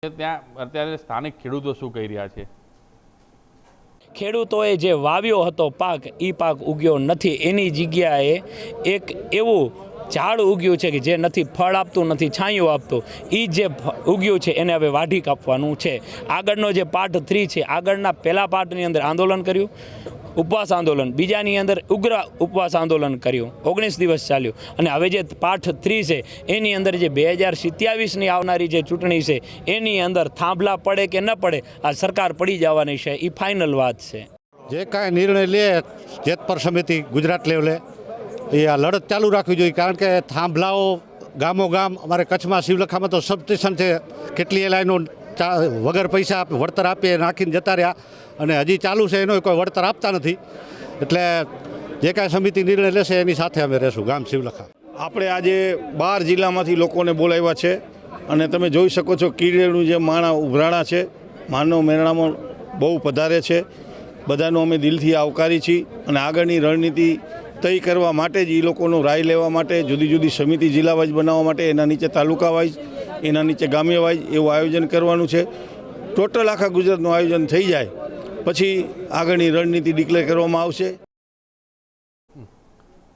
ત્યાં અત્યારે સ્થાનિક ખેડૂતો શું કહી રહ્યા છે? ખેડૂતોએ જે વાવ્યો હતો પાક એ પાક ઉગ્યો નથી, એની જગ્યાએ એક એવું ઝાડ ઉગ્યું છે કે જે નથી ફળ આપતું, નથી છાંયો આપતું. એ જે ઉગ્યું છે એને હવે વાઢી કાપવાનું છે. આગળનો જે પાર્ટ 3 છે, આગળના પહેલા પાર્ટની અંદર આંદોલન કર્યું, ઉપવાસ આંદોલન, બીજાની અંદર ઉગ્ર ઉપવાસ આંદોલન કર્યું, 19 દિવસ ચાલ્યું. અને હવે જે પાર્ટ 3 છે એની અંદર જે 2027ની આવનારી જે ચૂંટણી છે એની અંદર થાંભલા પડે કે ન પડે, આ સરકાર પડી જવાની છે, એ ફાઇનલ વાત છે. જે કાંઈ નિર્ણય લે જેતપર સમિતિ ગુજરાત લેવલે એ આ લડત ચાલુ રાખવી જોઈએ, કારણ કે થાંભલાઓ ગામો ગામ અમારે કચ્છમાં શિવલખામાં તો સબસ્ટેશન છે, કેટલી લાઈનો વગર પૈસા વળતર આપીએ નાખીને જતા રહ્યા અને હજી ચાલુ છે, એનો કોઈ વળતર આપતા નથી. એટલે જે કાંઈ સમિતિ નિર્ણય લેશે એની સાથે અમે રહેશું. ગામ શિવલખા આપણે આજે 12 જિલ્લામાંથી લોકોને બોલાવ્યા છે અને તમે જોઈ શકો છો કીડેનું જે માણા ઉભરાણા છે, માનવ મેળામાં બહુ પધારે છે. બધાનો અમે દિલથી આવકારી છીએ અને આગળની રણનીતિ તય કરવા માટે જ એ લોકોનો રાય લેવા માટે જુદી જુદી સમિતિ જિલ્લા વાઇઝ બનાવવા માટે, એના નીચે તાલુકા વાઇઝ, એના નીચે ગામ્ય વાઇઝ એવું આયોજન કરવાનું છે. ટોટલ આખા ગુજરાતનું આયોજન થઈ જાય પછી આગળની રણનીતિ ડિક્લેર કરવામાં આવશે.